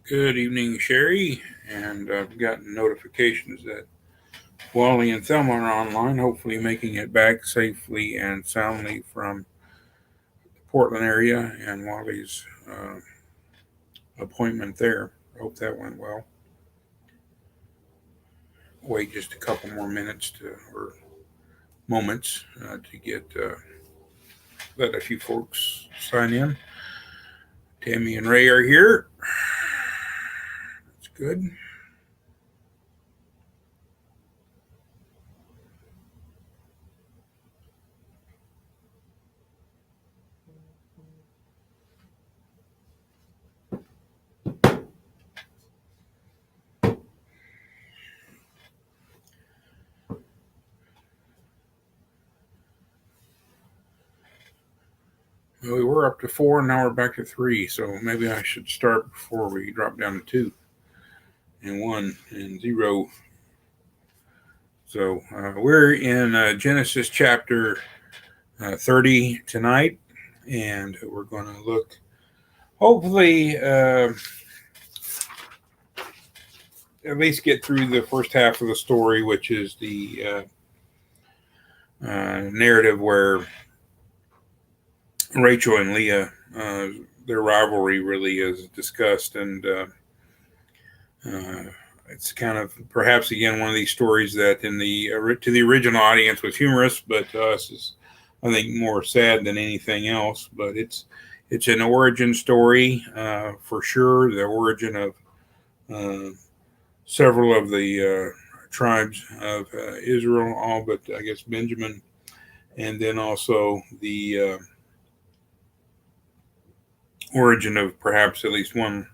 Good evening, Sherry. And I've gotten notifications that Wally and Thelma are online, hopefully making it back safely and soundly from the Portland area and Wally's appointment there. Hope that went well. Wait just a couple more minutes or moments to get let a few folks sign in. Tammy and Ray are here. That's good. Well, we were up to four, and now we're back to three. So maybe I should start before we drop down to two and one and zero. So we're in Genesis chapter 30 tonight, and we're going to look, hopefully, at least get through the first half of the story, which is the narrative where Rachel and Leah, their rivalry really is discussed, and it's kind of perhaps again one of these stories that to the original audience was humorous, but to us is I think more sad than anything else. But it's an origin story for sure. The origin of several of the tribes of Israel, all but I guess Benjamin, and then also the origin of perhaps at least one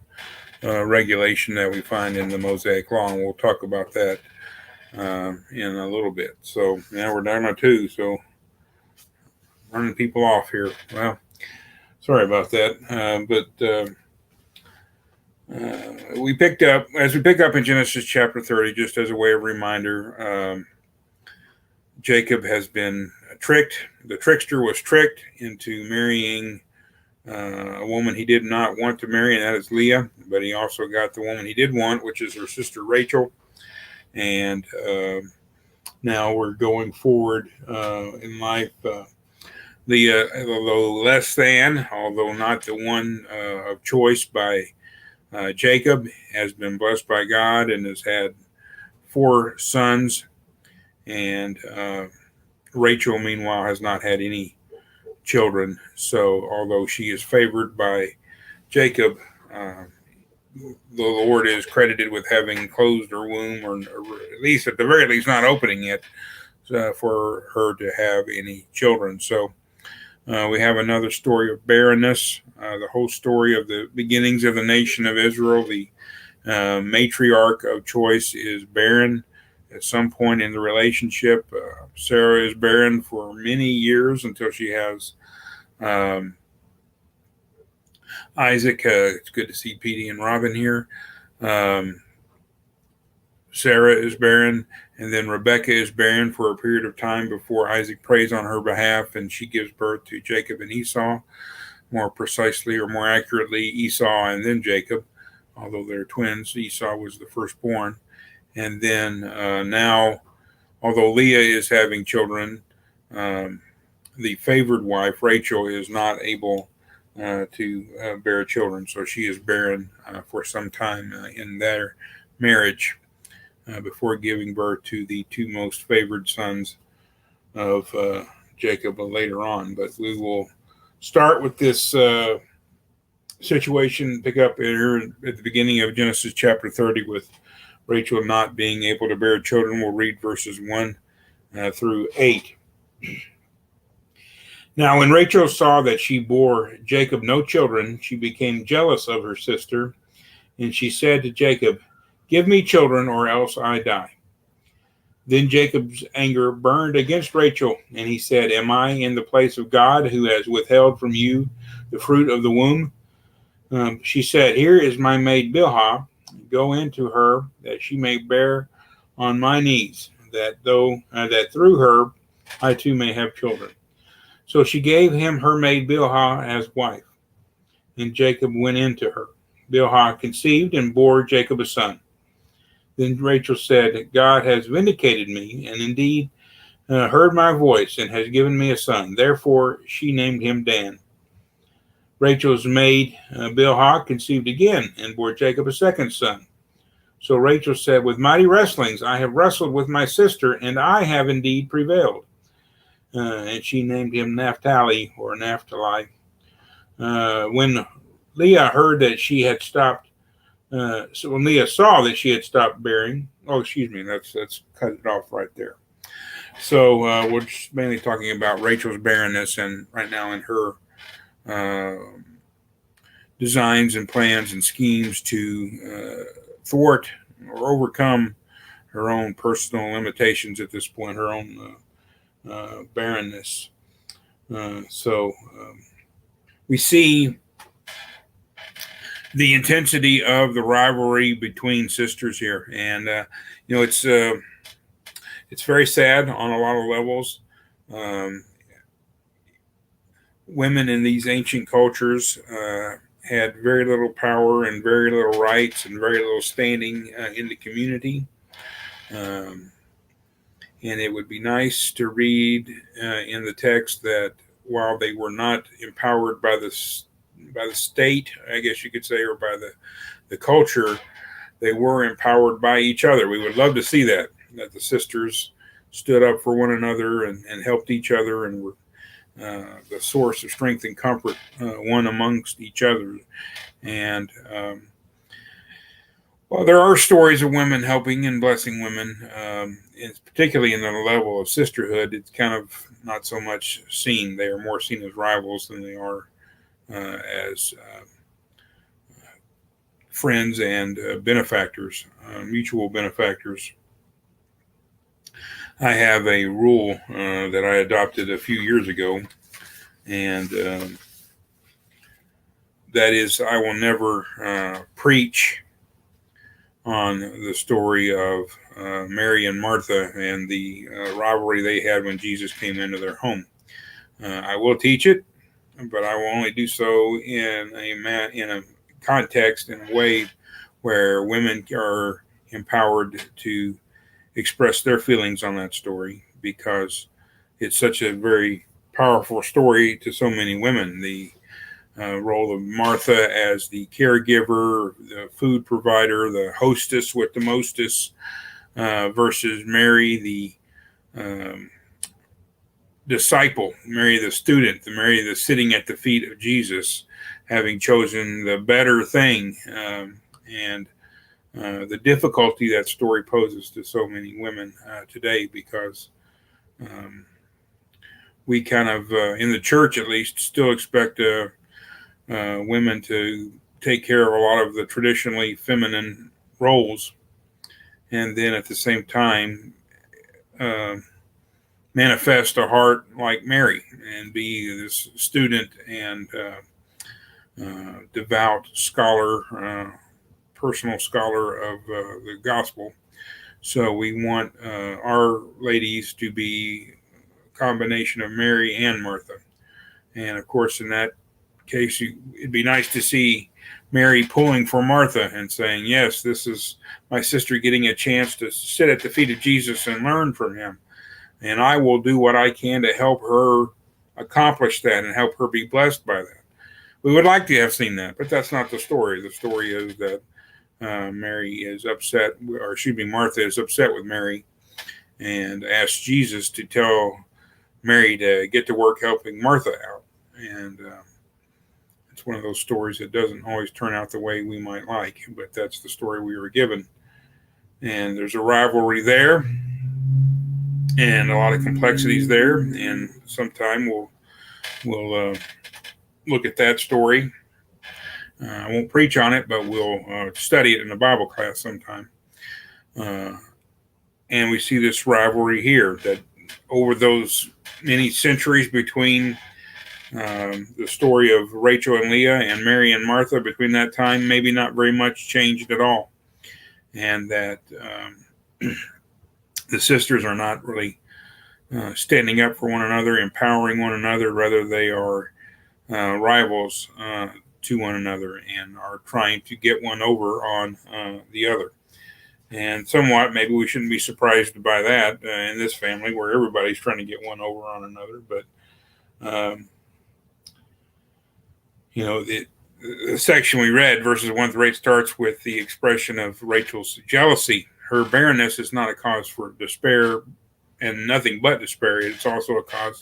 regulation that we find in the Mosaic Law, and we'll talk about that in a little bit. So now we're down to two, so running people off here. Well, sorry about that, but we pick up in Genesis chapter 30, just as a way of reminder. Jacob has been tricked. The trickster was tricked into marrying a woman he did not want to marry, and that is Leah. But he also got the woman he did want, which is her sister Rachel. And now we're going forward in life. Leah, although not the one of choice by Jacob, has been blessed by God and has had 4 sons. And Rachel, meanwhile, has not had any children. So although she is favored by Jacob, the Lord is credited with having closed her womb, or at least at the very least not opening it for her to have any children. So we have another story of barrenness, the whole story of the beginnings of the nation of Israel. The matriarch of choice is barren at some point in the relationship. Sarah is barren for many years until she has Isaac. It's good to see Petey and Robin here. Sarah is barren, and then Rebecca is barren for a period of time before Isaac prays on her behalf, and she gives birth to Jacob and Esau. More precisely, or more accurately, Esau and then Jacob, although they're twins. Esau was the firstborn. And then now, although Leah is having children, the favored wife, Rachel, is not able to bear children. So she is barren for some time in their marriage before giving birth to the 2 most favored sons of Jacob later on. But we will start with this situation, pick up here at the beginning of Genesis chapter 30 with Rachel not being able to bear children. We'll read verses 1 through 8. Now, when Rachel saw that she bore Jacob no children, she became jealous of her sister, and she said to Jacob, "Give me children, or else I die." Then Jacob's anger burned against Rachel, and he said, "Am I in the place of God, who has withheld from you the fruit of the womb?" She said, "Here is my maid Bilhah. Go into her, that she may bear on my knees, that through her I too may have children." So she gave him her maid Bilhah as wife, and Jacob went into her. Bilhah conceived and bore Jacob a son. Then Rachel said, God has vindicated me, and indeed heard my voice, and has given me a son. Therefore she named him Dan. Rachel's maid Bilhah conceived again, and bore Jacob a second son. So Rachel said, with mighty wrestlings I have wrestled with my sister, and I have indeed prevailed. And she named him Naphtali, or Naphtali. When Leah heard that she had stopped, so when Leah saw that she had stopped bearing, let's cut it off right there. So we're just mainly talking about Rachel's barrenness, and right now in her designs and plans and schemes to thwart or overcome her own personal limitations at this point, her own barrenness. So we see the intensity of the rivalry between sisters here, and it's very sad on a lot of levels. Women in these ancient cultures had very little power and very little rights and very little standing in the community. And it would be nice to read in the text that while they were not empowered by the state, I guess you could say, or by the culture, they were empowered by each other. We would love to see that the sisters stood up for one another and helped each other, and were the source of strength and comfort one amongst each other. And well, there are stories of women helping and blessing women, particularly in the level of sisterhood. It's kind of not so much seen. They are more seen as rivals than they are as friends and benefactors, mutual benefactors. I have a rule that I adopted a few years ago, and that is I will never preach on the story of Mary and Martha and the rivalry they had when Jesus came into their home. I will teach it, but I will only do so in a context, in a way where women are empowered to express their feelings on that story, because it's such a very powerful story to so many women. The role of Martha as the caregiver, the food provider, the hostess with the mostess, versus Mary, the disciple, Mary the student, Mary the sitting at the feet of Jesus, having chosen the better thing, and the difficulty that story poses to so many women today, because we kind of, in the church at least, still expect women to take care of a lot of the traditionally feminine roles, and then at the same time manifest a heart like Mary and be this student and devout scholar, personal scholar of the gospel. So we want our ladies to be a combination of Mary and Martha. And of course, in that case, it'd be nice to see Mary pulling for Martha and saying, yes, this is my sister getting a chance to sit at the feet of Jesus and learn from him. And I will do what I can to help her accomplish that and help her be blessed by that. We would like to have seen that, but that's not the story. The story is that Mary is upset, or Martha is upset with Mary and asks Jesus to tell Mary to get to work helping Martha out. And it's one of those stories that doesn't always turn out the way we might like, but that's the story we were given. And there's a rivalry there and a lot of complexities there. And sometime we'll look at that story. I won't preach on it, but we'll study it in a Bible class sometime. And we see this rivalry here, that over those many centuries between the story of Rachel and Leah and Mary and Martha, between that time, maybe not very much changed at all. And that the sisters are not really standing up for one another, empowering one another. Rather, they are rivals. to one another and are trying to get one over on the other. And somewhat, maybe we shouldn't be surprised by that in this family where everybody's trying to get one over on another. But, the section we read, verses 1 through 8, starts with the expression of Rachel's jealousy. Her barrenness is not a cause for despair and nothing but despair. It's also a cause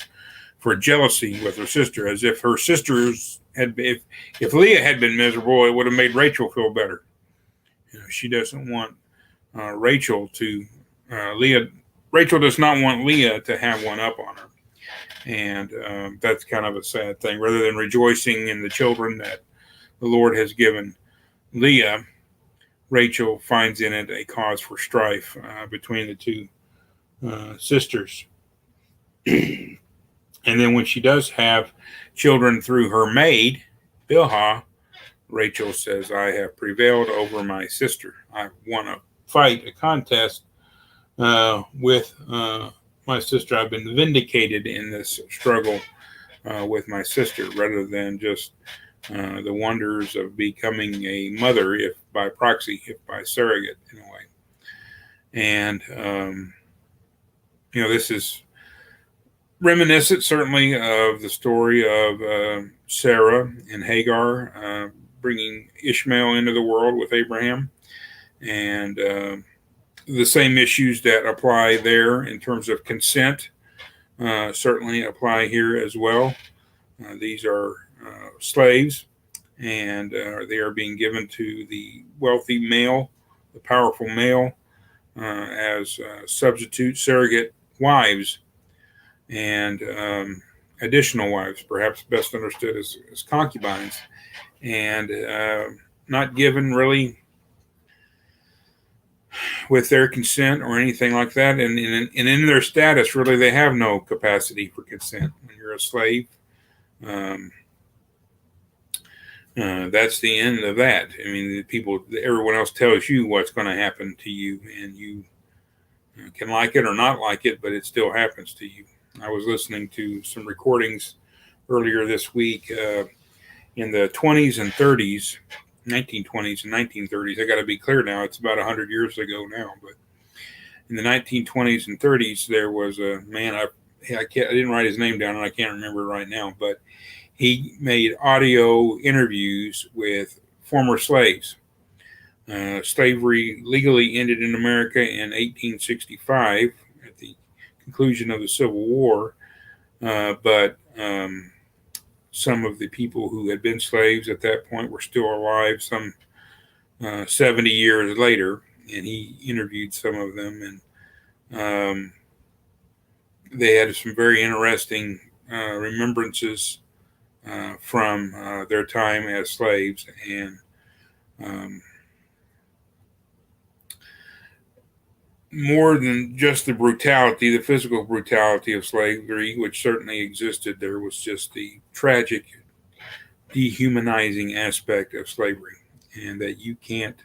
for jealousy with her sister, as if her sisters if Leah had been miserable, it would have made Rachel feel better. She doesn't want Rachel does not want Leah to have one up on her. And that's kind of a sad thing. Rather than rejoicing in the children that the Lord has given Leah, Rachel finds in it a cause for strife between the two sisters. And then when she does have children through her maid, Bilhah, Rachel says, I have prevailed over my sister. I won a fight, a contest with my sister. I've been vindicated in this struggle with my sister, rather than just the wonders of becoming a mother, if by proxy, if by surrogate, in a way. And, this is reminiscent, certainly, of the story of Sarah and Hagar bringing Ishmael into the world with Abraham. And the same issues that apply there in terms of consent certainly apply here as well. These are slaves, and they are being given to the wealthy male, the powerful male, as substitute surrogate wives and additional wives, perhaps best understood as concubines, and not given really with their consent or anything like that. And in their status, really, they have no capacity for consent. When you're a slave, that's the end of that. I mean, everyone else tells you what's going to happen to you, and you can like it or not like it, but it still happens to you. I was listening to some recordings earlier this week in the 20s and 30s, 1920s and 1930s. I got to be clear now, it's about 100 years ago now, but in the 1920s and 30s, there was a man, I didn't write his name down and I can't remember right now, but he made audio interviews with former slaves. Slavery legally ended in America in 1865 at the conclusion of the Civil War, but some of the people who had been slaves at that point were still alive some 70 years later, and he interviewed some of them, and they had some very interesting remembrances from their time as slaves, and more than just the brutality, the physical brutality of slavery, which certainly existed, there was just the tragic, dehumanizing aspect of slavery, and that you can't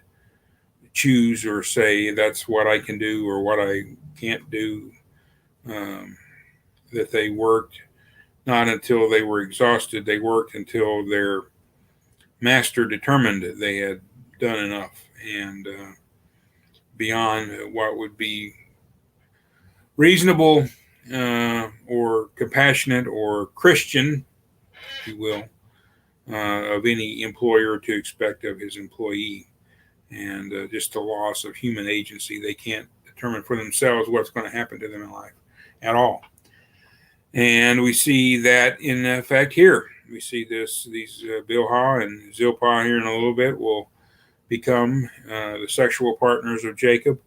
choose or say that's what I can do or what I can't do. That they worked not until they were exhausted. They worked until their master determined that they had done enough, and beyond what would be reasonable or compassionate or Christian, if you will, of any employer to expect of his employee. And just the loss of human agency. They can't determine for themselves what's going to happen to them in life at all. And we see that in effect here. We see these Bilhah and Zilpah here in a little bit will become the sexual partners of Jacob,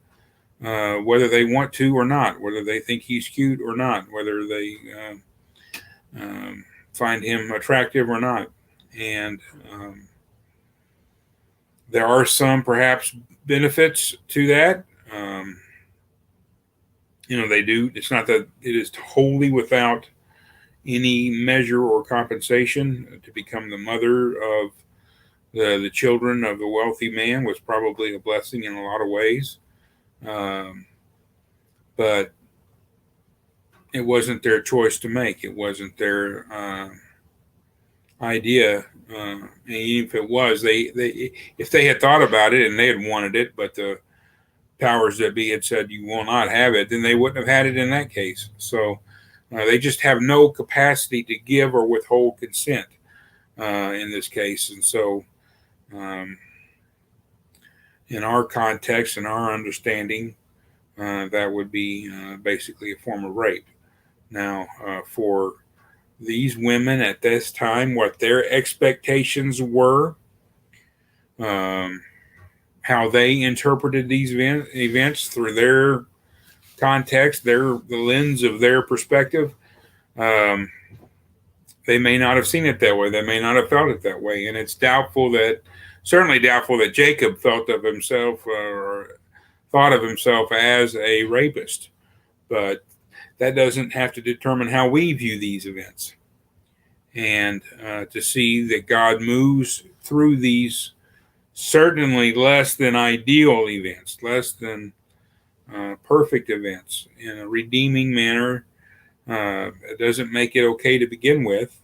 whether they want to or not, whether they think he's cute or not, whether they find him attractive or not. And there are some perhaps benefits to that. They do. It's not that it is wholly without any measure or compensation. To become the mother of the children of the wealthy man was probably a blessing in a lot of ways. But it wasn't their choice to make. It wasn't their idea And even if it was, if they had thought about it and they had wanted it, but the powers that be had said you will not have it, then they wouldn't have had it in that case. So they just have no capacity to give or withhold consent in this case. And so, in our context and our understanding, that would be basically a form of rape. Now, for these women at this time, what their expectations were, how they interpreted these events through their context, the lens of their perspective, they may not have seen it that way. They may not have felt it that way. And it's certainly doubtful that Jacob felt of himself or thought of himself as a rapist. But that doesn't have to determine how we view these events. And to see that God moves through these certainly less than ideal events, less than perfect events in a redeeming manner, it doesn't make it okay to begin with,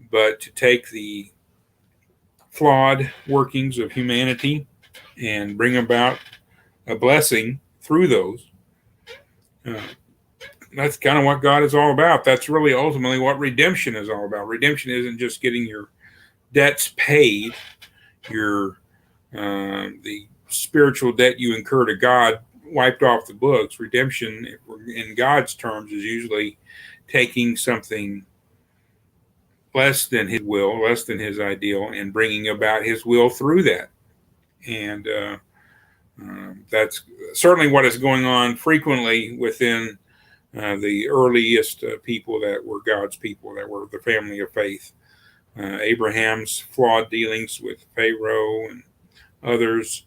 but to take the flawed workings of humanity and bring about a blessing through those. That's kind of what God is all about. That's really ultimately what redemption is all about. Redemption isn't just getting your debts paid, the spiritual debt you incur to God wiped off the books. Redemption, in God's terms, is usually taking something less than His will, less than His ideal, and bringing about His will through that. And that's certainly what is going on frequently within the earliest people that were God's people, that were the family of faith. Abraham's flawed dealings with Pharaoh and others,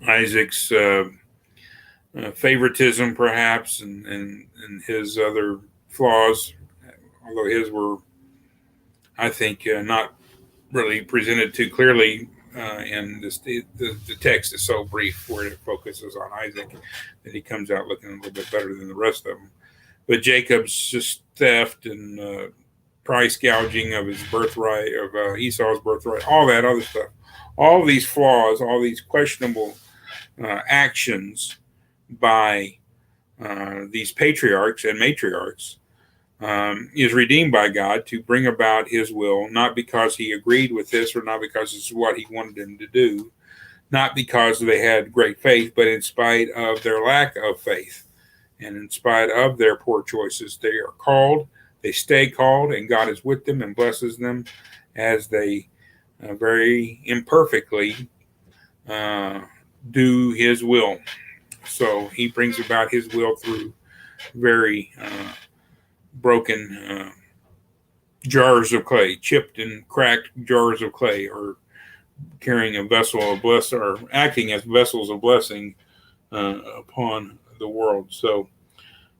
Isaac's favoritism, perhaps, and his other flaws, although his were, I think, not really presented too clearly in this. The text is so brief where it focuses on Isaac that he comes out looking a little bit better than the rest of them. But Jacob's just theft and price gouging of his birthright, of Esau's birthright, all that other stuff, all these flaws, all these questionable actions by these patriarchs and matriarchs is redeemed by God to bring about His will, not because He agreed with this or not because it's what He wanted them to do, not because they had great faith, but in spite of their lack of faith and in spite of their poor choices. They are called, they stay called, and God is with them and blesses them as they very imperfectly do His will. So He brings about His will through very broken jars of clay, chipped and cracked jars of clay, or carrying a vessel of blessing, or acting as vessels of blessing upon the world. So,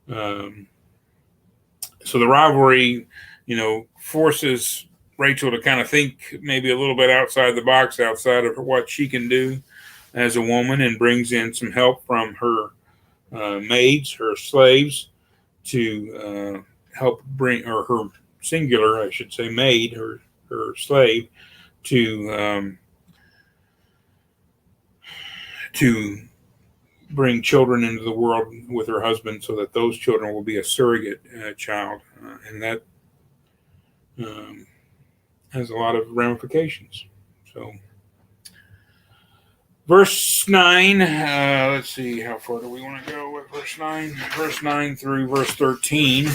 so the rivalry, forces Rachel to kind of think maybe a little bit outside the box, outside of what she can do as a woman, and brings in some help from her maids, her slaves, to help bring, or her singular, I should say, maid, her slave, to bring children into the world with her husband, so that those children will be a surrogate child, and that has a lot of ramifications. So, verse 9, let's see, how far do we want to go with verse 9? Verse 9 through verse 13.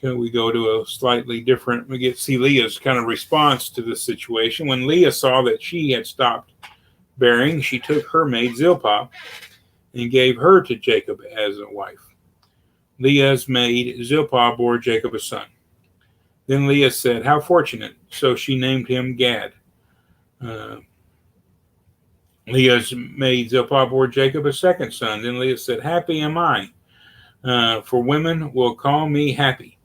Can we go to a slightly different, we see Leah's kind of response to this situation. When Leah saw that she had stopped bearing, she took her maid Zilpah and gave her to Jacob as a wife. Leah's maid Zilpah bore Jacob a son. Then Leah said, "How fortunate." So she named him Gad. Leah's maid Zilpah bore Jacob a second son. Then Leah said, "Happy am I, for women will call me happy."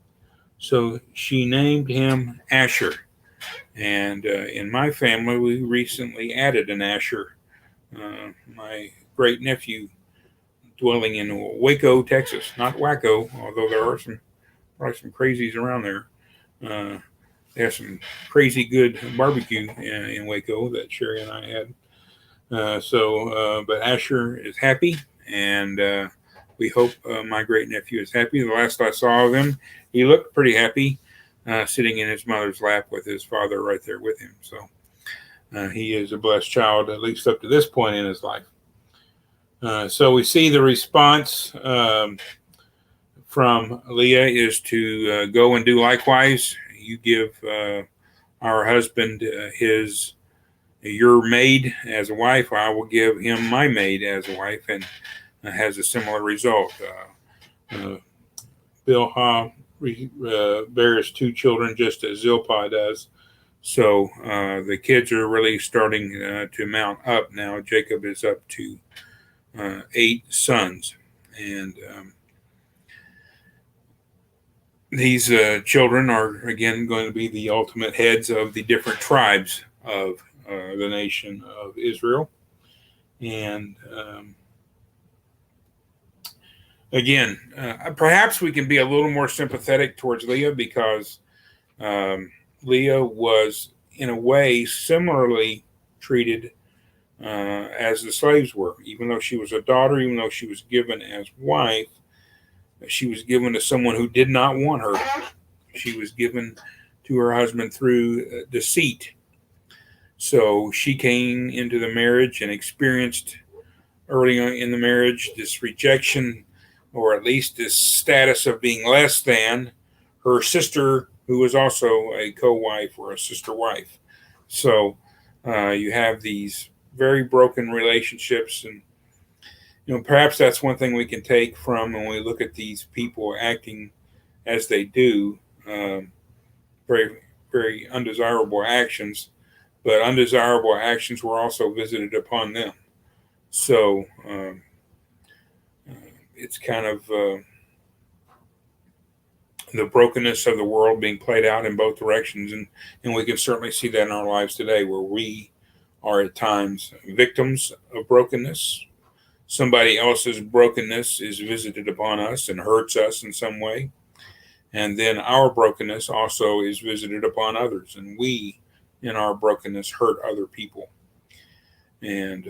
So she named him Asher. And in my family, we recently added an Asher. My great nephew, dwelling in Waco, Texas, not Waco, although there are some probably some crazies around there. They have some crazy good barbecue in Waco that Sherry and I had. But Asher is happy, and we hope my great nephew is happy. The last I saw of him, he looked pretty happy, sitting in his mother's lap with his father right there with him. So he is a blessed child, at least up to this point in his life. So we see the response from Leah is to go and do likewise. You give our husband your maid as a wife. I will give him my maid as a wife, and has a similar result. Bilhah bears 2 children just as Zilpah does. So the kids are really starting to mount up now. Jacob is up to 8 sons, and these children are again going to be the ultimate heads of the different tribes of the nation of Israel. And again, perhaps we can be a little more sympathetic towards Leah, because Leah was in a way similarly treated as the slaves were. Even though she was a daughter, even though she was given as wife, she was given to someone who did not want her. She was given to her husband through deceit. So she came into the marriage and experienced early on in the marriage this rejection, or at least this status of being less than her sister, who was also a co-wife or a sister wife. So you have these very broken relationships, and perhaps that's one thing we can take from when we look at these people acting as they do, very, very undesirable actions, but undesirable actions were also visited upon them. So it's kind of the brokenness of the world being played out in both directions, and we can certainly see that in our lives today, where we are at times victims of brokenness. Somebody else's brokenness is visited upon us and hurts us in some way. And then our brokenness also is visited upon others. And we, in our brokenness, hurt other people. And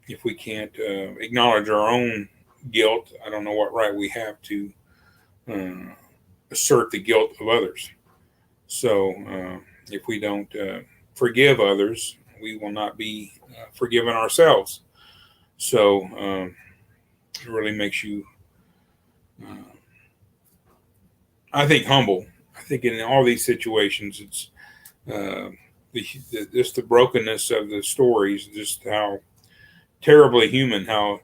if we can't acknowledge our own guilt, I don't know what right we have to assert the guilt of others. So if we don't forgive others, we will not be forgiven ourselves. So it really makes you, I think, humble. I think in all these situations, it's just the brokenness of the stories, just how terribly human, how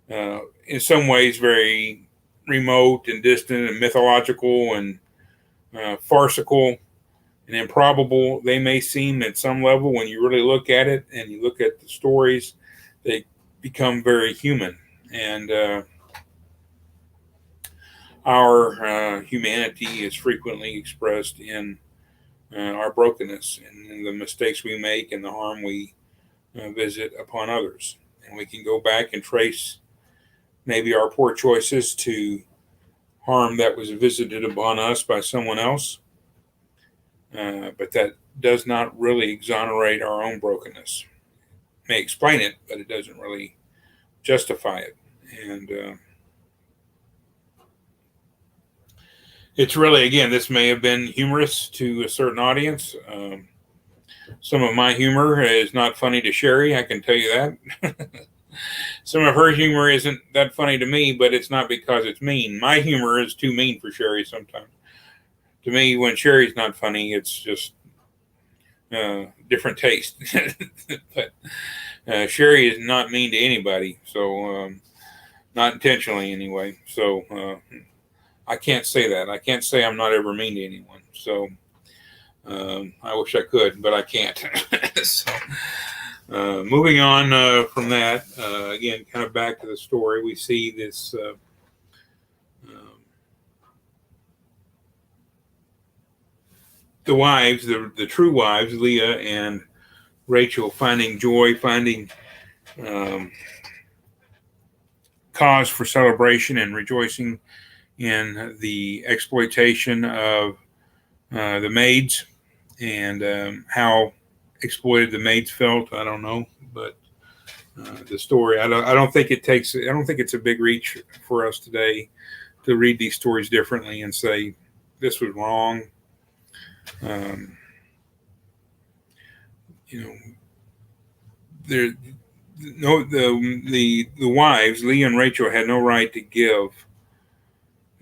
in some ways very remote and distant and mythological and farcical and improbable they may seem at some level. When you really look at it and you look at the stories, they become very human. And our humanity is frequently expressed in our brokenness and in the mistakes we make and the harm we visit upon others. And we can go back and trace maybe our poor choices to harm that was visited upon us by someone else. But that does not really exonerate our own brokenness. It may explain it, but it doesn't really justify it. And it's really, again, this may have been humorous to a certain audience. Some of my humor is not funny to Sherry, I can tell you that. Some of her humor isn't that funny to me, but it's not because it's mean. My humor is too mean for Sherry sometimes. To me, when Sherry's not funny, it's just different taste. But Sherry is not mean to anybody, so not intentionally anyway. So I can't say that. I can't say I'm not ever mean to anyone. So I wish I could, but I can't. So, moving on from that, again, kind of back to the story, we see this the wives, the true wives, Leah and Rachel, finding joy, finding cause for celebration and rejoicing in the exploitation of the maids, and how exploited the maids felt. I don't know, but the story. I don't think it takes. I don't think it's a big reach for us today to read these stories differently and say this was wrong. Um, you know, there. No, the wives, Leah and Rachel, had no right to give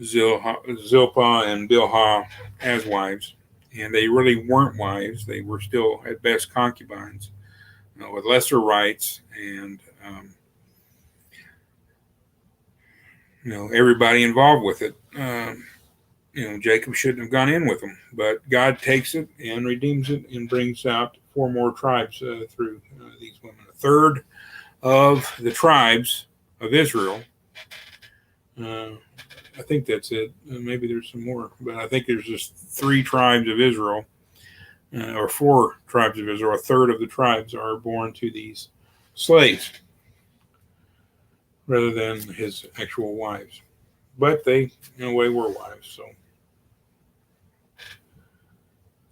Zilpah and Bilhah as wives, and they really weren't wives. They were still, at best, concubines with lesser rights, and everybody involved with it. Jacob shouldn't have gone in with them, but God takes it and redeems it and brings out 4 more tribes through these women. A third of the tribes of Israel. I think that's it. Maybe there's some more, but I think there's just 3 tribes of Israel, or 4 tribes of Israel. A third of the tribes are born to these slaves rather than his actual wives. But they, in a way, were wives. So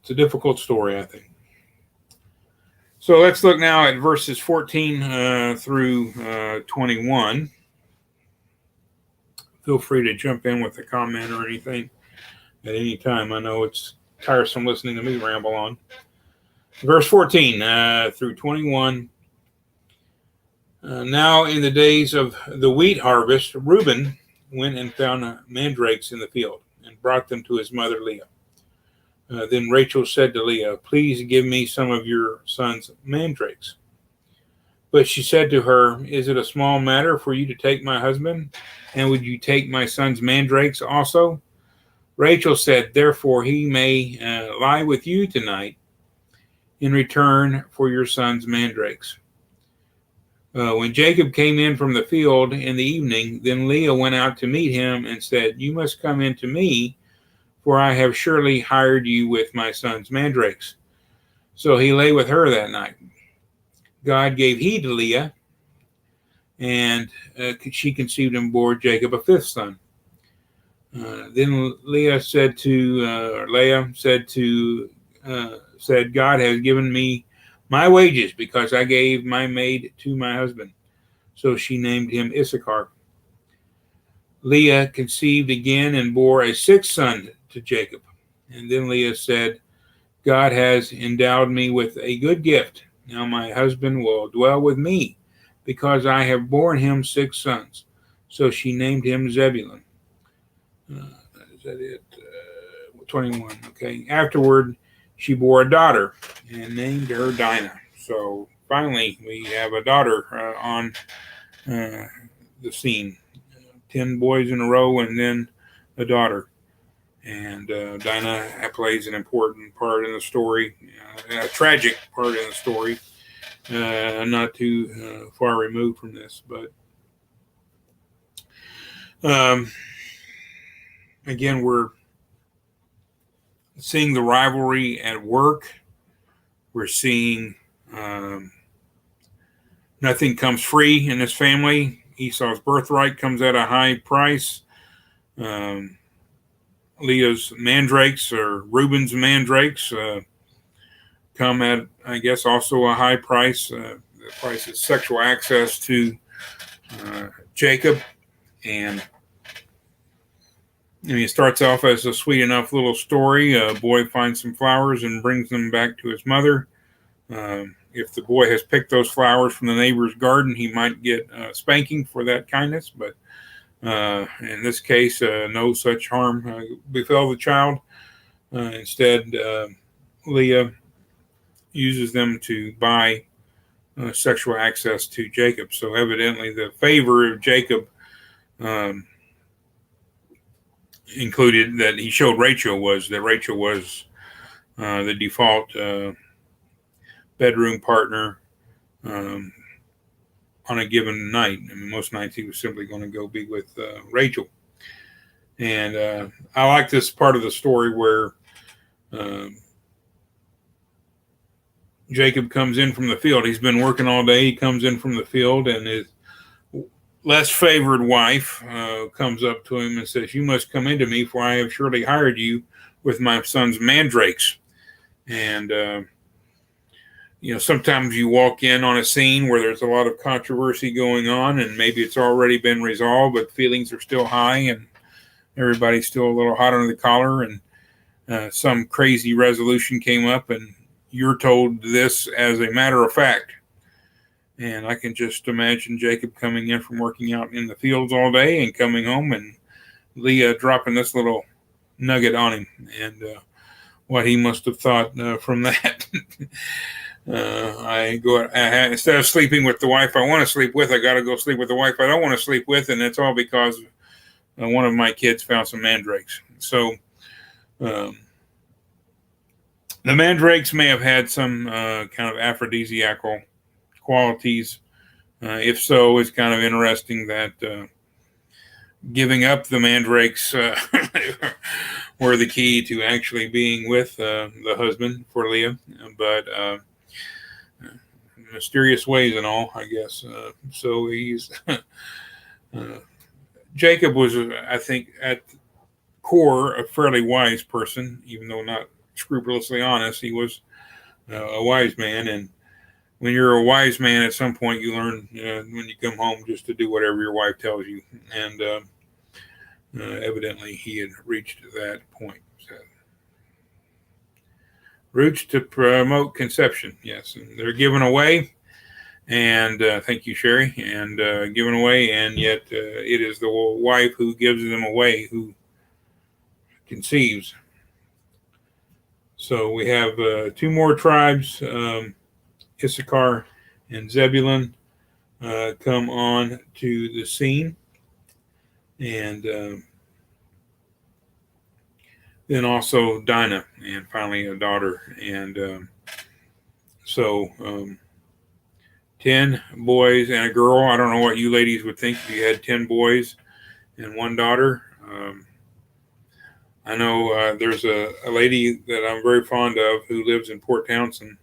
it's a difficult story, I think. So let's look now at verses 14 through 21. Feel free to jump in with a comment or anything at any time. I know it's tiresome listening to me ramble on. Verse 14 through 21. Now in the days of the wheat harvest, Reuben went and found mandrakes in the field and brought them to his mother Leah. Then Rachel said to Leah, "Please give me some of your son's mandrakes." But she said to her, "Is it a small matter for you to take my husband? And would you take my son's mandrakes also?" Rachel said, "Therefore he may lie with you tonight in return for your son's mandrakes." When Jacob came in from the field in the evening, then Leah went out to meet him and said, "You must come in to me, for I have surely hired you with my son's mandrakes." So he lay with her that night. God gave heed to Leah, and she conceived and bore Jacob a 5th son. Then Leah said, "God has given me my wages because I gave my maid to my husband." So she named him Issachar. Leah conceived again and bore a 6th son to Jacob. And then Leah said, "God has endowed me with a good gift. Now my husband will dwell with me because I have borne him 6 sons." So she named him Zebulun. Is that it? 21. Okay. Afterward, she bore a daughter and named her Dinah. So finally, we have a daughter on the scene. 10 boys in a row and then a daughter. And Dinah plays an important part in the story, a tragic part in the story, not too far removed from this. But again, we're seeing the rivalry at work. We're seeing nothing comes free in this family. Esau's birthright comes at a high price. Leah's mandrakes, or Reuben's mandrakes, come at, I guess, also a high price. The price is sexual access to Jacob. And it starts off as a sweet enough little story. A boy finds some flowers and brings them back to his mother. If the boy has picked those flowers from the neighbor's garden, he might get spanking for that kindness. But in this case, no such harm befell the child. Instead, Leah uses them to buy sexual access to Jacob. So evidently the favor of Jacob included that he showed Rachel was that Rachel was the default bedroom partner on a given night. I mean, most nights he was simply going to go be with Rachel. And I like this part of the story where Jacob comes in from the field. He's been working all day. He comes in from the field and less favored wife comes up to him and says, "You must come into me, for I have surely hired you with my son's mandrakes." And sometimes you walk in on a scene where there's a lot of controversy going on, and maybe it's already been resolved, but feelings are still high, and everybody's still a little hot under the collar, and some crazy resolution came up, and you're told this as a matter of fact. And I can just imagine Jacob coming in from working out in the fields all day and coming home, and Leah dropping this little nugget on him, and what he must have thought from that. Instead of sleeping with the wife I want to sleep with, I got to go sleep with the wife I don't want to sleep with, and it's all because one of my kids found some mandrakes. So the mandrakes may have had some kind of aphrodisiacal qualities. If so, it's kind of interesting that giving up the mandrakes were the key to actually being with the husband for Leah, but mysterious ways and all, I guess. So he's Jacob was, I think, at core, a fairly wise person, even though not scrupulously honest. He was a wise man, and when you're a wise man, at some point you learn when you come home just to do whatever your wife tells you, and evidently he had reached that point. So, roots to promote conception, yes, and they're given away, and thank you, Sherry, and given away, and yet it is the wife who gives them away who conceives. So we have two more tribes, Issachar and Zebulun, come on to the scene, and then also Dinah, and finally a daughter. And so 10 boys and a girl. I don't know what you ladies would think if you had 10 boys and one daughter. I know there's a lady that I'm very fond of who lives in Port Townsend.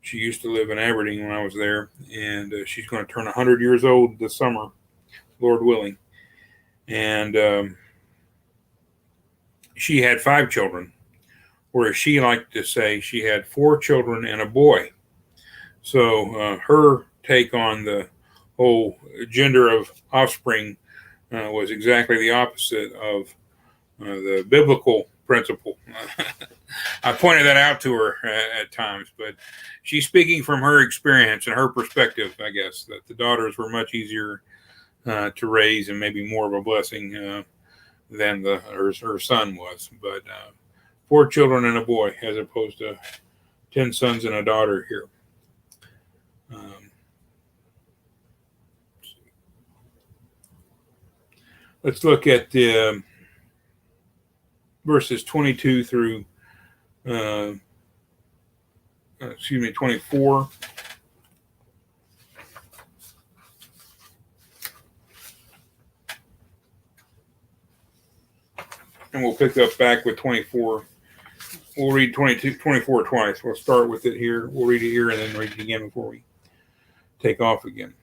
She used to live in Aberdeen when I was there, and she's going to turn 100 years old this summer, Lord willing. And she had 5 children, whereas she liked to say she had 4 children and a boy. So her take on the whole gender of offspring was exactly the opposite of the biblical principle. I pointed that out to her at times, but she's speaking from her experience and her perspective, I guess, that the daughters were much easier to raise and maybe more of a blessing than her son was. But 4 children and a boy as opposed to 10 sons and a daughter here. Let's look at the verses 22 through 24. And we'll pick up back with 24. We'll read 24 twice. We'll start with it here. We'll read it here and then read it again before we take off again.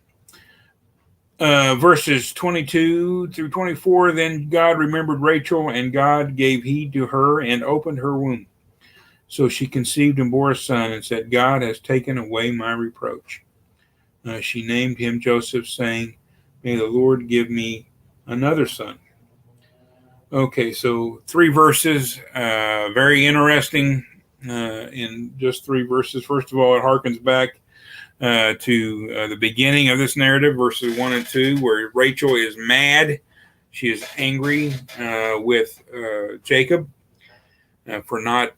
Verses 22 through 24. Then God remembered Rachel, and God gave heed to her and opened her womb. So she conceived and bore a son, and said, God has taken away my reproach. She named him Joseph, saying, May the Lord give me another son. Okay, so 3 verses, very interesting in just 3 verses. First of all, it harkens back to the beginning of this narrative, verses 1 and 2, where Rachel is mad. She is angry with Jacob for not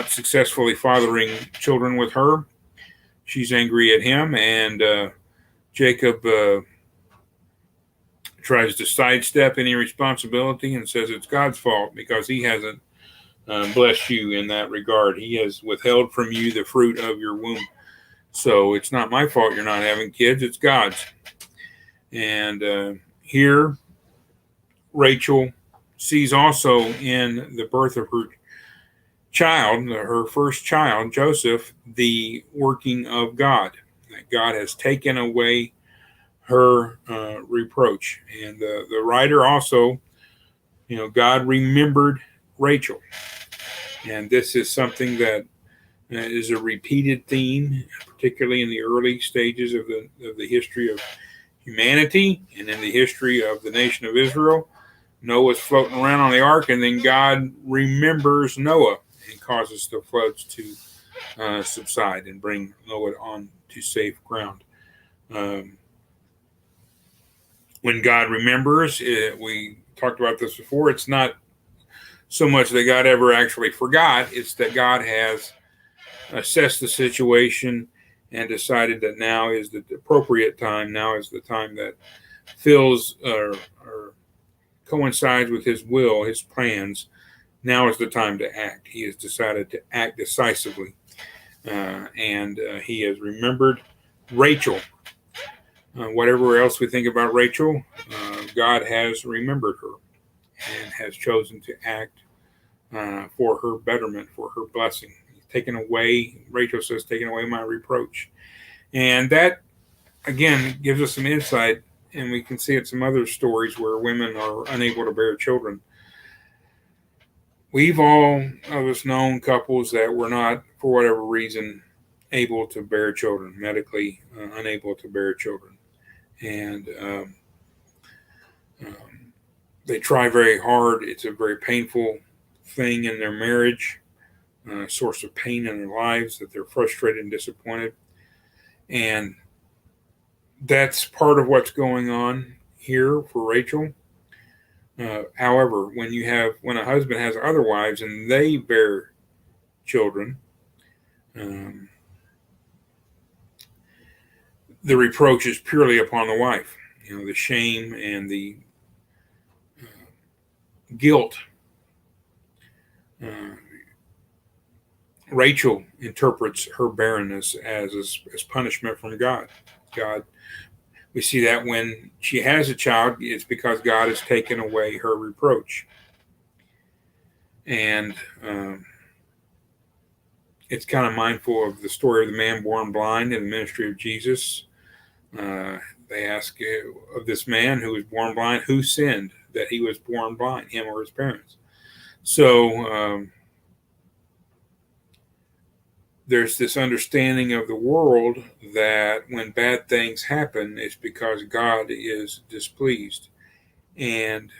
successfully fathering children with her. She's angry at him, and Jacob tries to sidestep any responsibility and says it's God's fault because he hasn't blessed you in that regard. He has withheld from you the fruit of your womb. So it's not my fault you're not having kids, it's God's. And here, Rachel sees also in the birth of her child, her first child, Joseph, the working of God. That God has taken away her reproach. And the writer also, God remembered Rachel. And this is something that is a repeated theme, particularly in the early stages of the history of humanity and in the history of the nation of Israel. Noah's floating around on the ark, and then God remembers Noah and causes the floods to subside and bring Noah on to safe ground. When God remembers, we talked about this before, it's not so much that God ever actually forgot, it's that God has assessed the situation and decided that now is the appropriate time, now is the time that fills or coincides with his will, his plans. Now is the time to act. He has decided to act decisively. And he has remembered Rachel. Whatever else we think about Rachel, God has remembered her and has chosen to act for her betterment, for her blessing. Taken away, Rachel says, taken away my reproach. And that, again, gives us some insight, and we can see it some other stories where women are unable to bear children. We've all of us known couples that were not, for whatever reason, able to bear children, medically unable to bear children. And they try very hard. It's a very painful thing in their marriage, source of pain in their lives, that they're frustrated and disappointed. And that's part of what's going on here for Rachel. However, when a husband has other wives and they bear children, the reproach is purely upon the wife. The shame and the guilt. Rachel interprets her barrenness as punishment from God. We see that when she has a child, it's because God has taken away her reproach. And it's kind of mindful of the story of the man born blind in the ministry of Jesus. They ask of this man who was born blind, who sinned that he was born blind, him or his parents? So there's this understanding of the world that when bad things happen, it's because God is displeased. And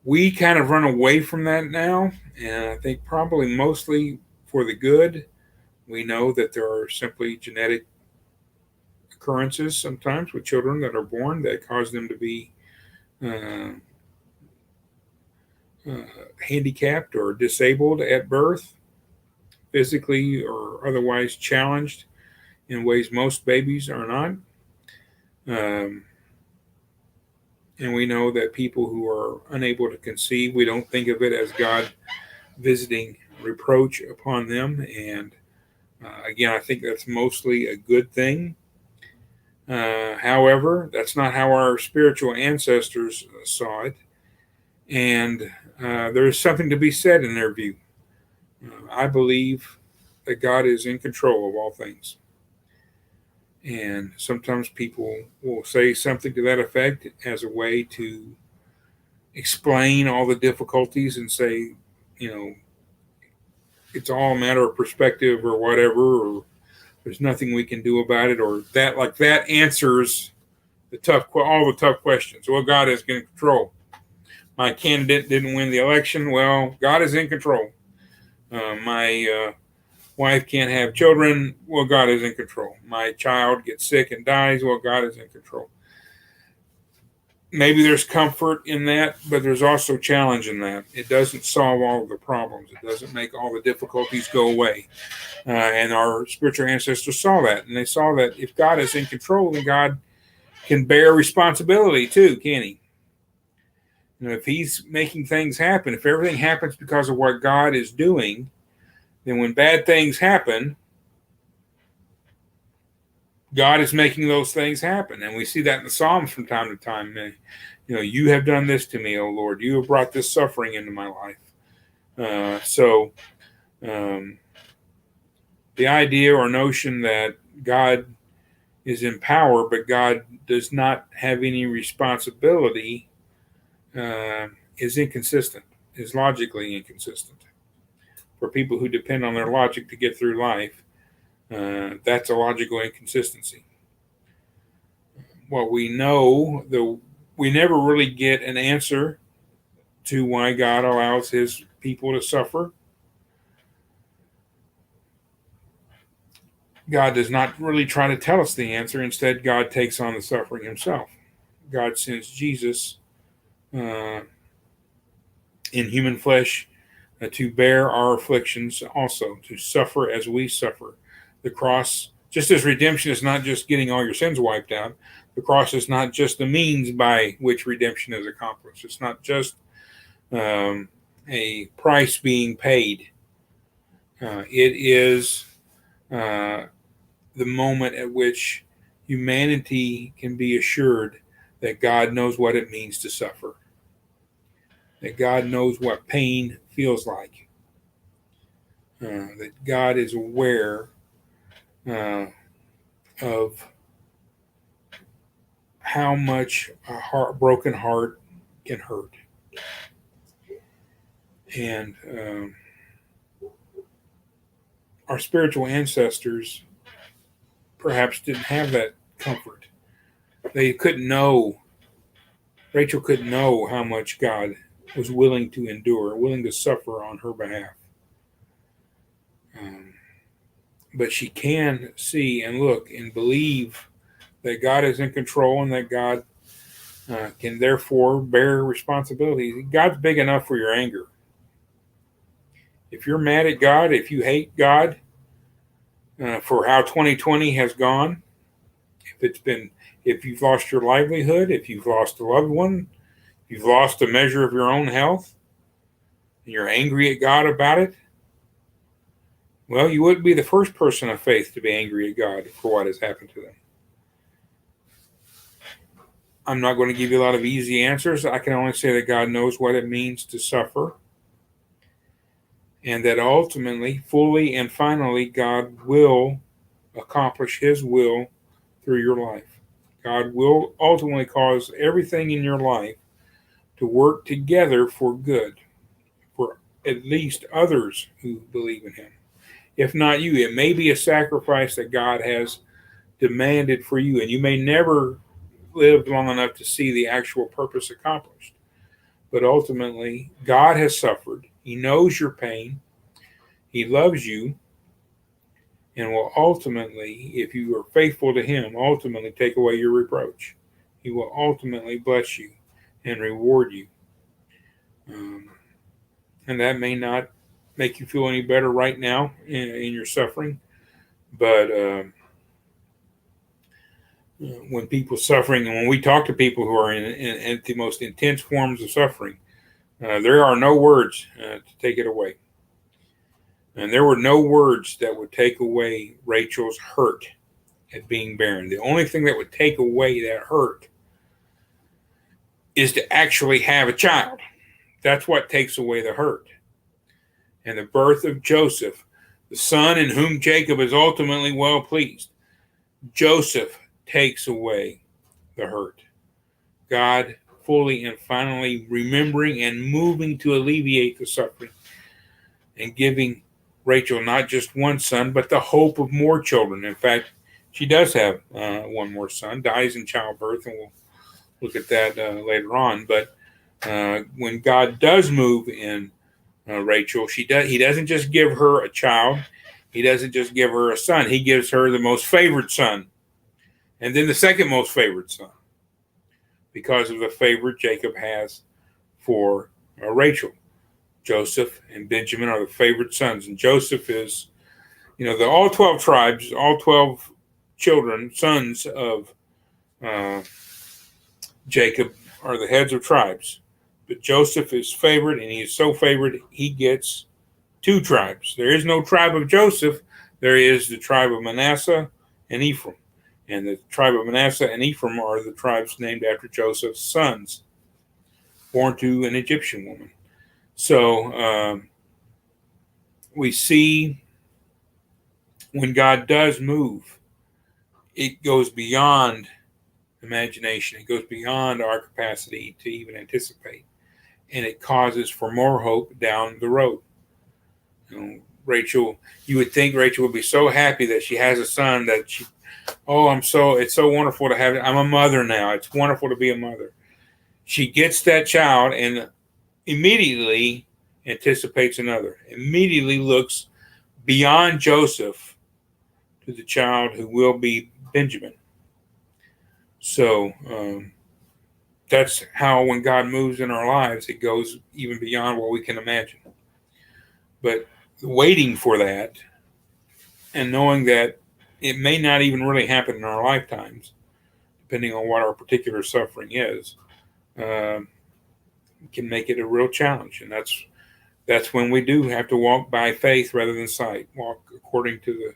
we kind of run away from that now, and I think probably mostly for the good. We know that there are simply genetic occurrences sometimes with children that are born that cause them to be handicapped or disabled at birth, physically or otherwise challenged in ways most babies are not. And we know that people who are unable to conceive, we don't think of it as God visiting reproach upon them. And again, I think that's mostly a good thing. However, that's not how our spiritual ancestors saw it. And there is something to be said in their view. I believe that God is in control of all things. And sometimes people will say something to that effect as a way to explain all the difficulties and say, it's all a matter of perspective or whatever, or there's nothing we can do about it, or that answers all the tough questions. Well, God is in control. My candidate didn't win the election. Well, God is in control. My wife can't have children. Well, God is in control. My child gets sick and dies. Well, God is in control. Maybe there's comfort in that, but there's also challenge in that. It doesn't solve all of the problems. It doesn't make all the difficulties go away. And our spiritual ancestors saw that. And they saw that if God is in control, then God can bear responsibility too, can he? If he's making things happen, if everything happens because of what God is doing, then when bad things happen, God is making those things happen. And we see that in the Psalms from time to time. You have done this to me, O Lord. You have brought this suffering into my life. So the idea or notion that God is in power, but God does not have any responsibility, is inconsistent, is logically inconsistent. For people who depend on their logic to get through life, that's a logical inconsistency. What we know, we never really get an answer to why God allows his people to suffer. God does not really try to tell us the answer. Instead, God takes on the suffering himself. God sends Jesus in human flesh to bear our afflictions also, to suffer as we suffer. The cross, just as redemption is not just getting all your sins wiped out, the cross is not just the means by which redemption is accomplished. It's not just a price being paid. It is the moment at which humanity can be assured that God knows what it means to suffer, that God knows what pain feels like, that God is aware of how much a broken heart can hurt. And our spiritual ancestors perhaps didn't have that comfort. They couldn't know, Rachel couldn't know how much God was willing to endure, willing to suffer on her behalf. But she can see and look and believe that God is in control and that God can therefore bear responsibility. God's big enough for your anger. If you're mad at God, if you hate God for how 2020 has gone, if you've lost your livelihood, if you've lost a loved one, if you've lost a measure of your own health, and you're angry at God about it, well, you wouldn't be the first person of faith to be angry at God for what has happened to them. I'm not going to give you a lot of easy answers. I can only say that God knows what it means to suffer, and that ultimately, fully and finally, God will accomplish his will through your life. God will ultimately cause everything in your life to work together for good, for at least others who believe in him. If not you, it may be a sacrifice that God has demanded for you, and you may never live long enough to see the actual purpose accomplished. But ultimately, God has suffered. He knows your pain. He loves you, and will ultimately, if you are faithful to him, ultimately take away your reproach. He will ultimately bless you and reward you. And that may not make you feel any better right now in your suffering, but when people suffering, and when we talk to people who are in the most intense forms of suffering, there are no words to take it away. And there were no words that would take away Rachel's hurt at being barren. The only thing that would take away that hurt is to actually have a child. That's what takes away the hurt. And the birth of Joseph, the son in whom Jacob is ultimately well pleased, Joseph takes away the hurt. God fully and finally remembering and moving to alleviate the suffering and giving Rachel not just one son, but the hope of more children. In fact, she does have one more son, dies in childbirth, and we'll look at that later on. But when God does move in Rachel, he doesn't just give her a child. He doesn't just give her a son. He gives her the most favored son, and then the second most favored son, because of the favor Jacob has for Rachel. Joseph and Benjamin are the favored sons, and Joseph is, all 12 tribes, all 12 children, sons of Jacob are the heads of tribes. But Joseph is favored, and he is so favored, he gets 2 tribes. There is no tribe of Joseph. There is the tribe of Manasseh and Ephraim. And the tribe of Manasseh and Ephraim are the tribes named after Joseph's sons, born to an Egyptian woman. So we see when God does move it goes beyond imagination. It goes beyond our capacity to even anticipate. And it causes for more hope down the road. Rachel, you would think Rachel would be so happy that she has a son that it's so wonderful to have it. I'm a mother now. It's wonderful to be a mother. She gets that child and immediately anticipates another, immediately looks beyond Joseph to the child who will be Benjamin. So that's how when God moves in our lives, it goes even beyond what we can imagine. But waiting for that and knowing that it may not even really happen in our lifetimes, depending on what our particular suffering is, can make it a real challenge. And that's when we do have to walk by faith rather than sight, walk according to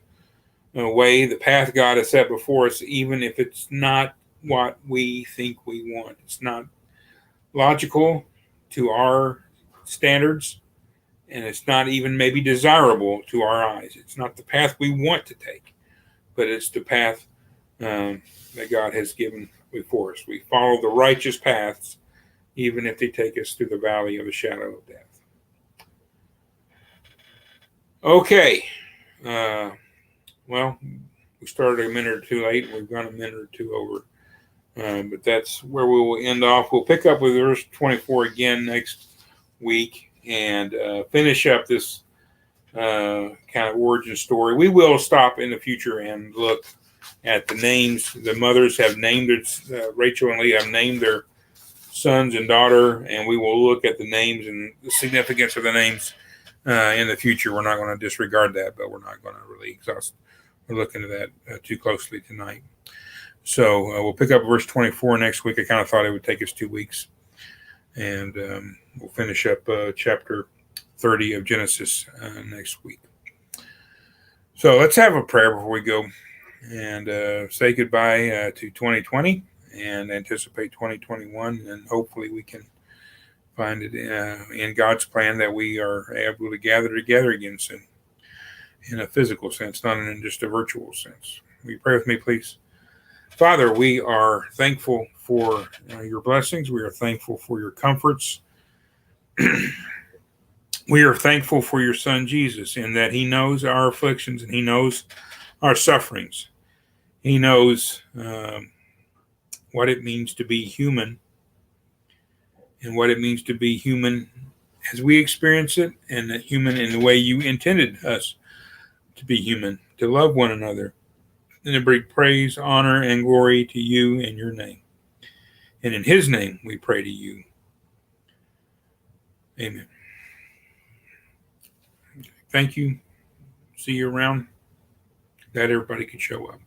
the way, the path God has set before us, even if it's not what we think we want. It's not logical to our standards, and it's not even maybe desirable to our eyes. It's not the path we want to take, but it's the path that God has given before us. We follow the righteous paths, even if they take us through the valley of the shadow of death. Okay. Well, we started a minute or two late. We've gone a minute or two over. But that's where we will end off. We'll pick up with verse 24 again next week and finish up this kind of origin story. We will stop in the future and look at the names. The mothers have named it, Rachel and Leah have named their sons and daughter, and we will look at the names and the significance of the names in the future. We're not going to disregard that, but we're not going to really exhaust. We're looking at that too closely tonight. So we'll pick up verse 24 next week. I kind of thought it would take us 2 weeks. And we'll finish up chapter 30 of Genesis next week. So let's have a prayer before we go and say goodbye to 2020 and anticipate 2021. And hopefully we can find it in God's plan that we are able to gather together again soon in a physical sense, not in just a virtual sense. Will you pray with me, please? Father, we are thankful for your blessings. We are thankful for your comforts. We are thankful for your son, Jesus, in that he knows our afflictions and he knows our sufferings. He knows what it means to be human and what it means to be human as we experience it, and human in the way you intended us to be human, to love one another, and to bring praise, honor, and glory to you in your name. And in his name we pray to you. Amen. Thank you. See you around. Glad everybody could show up.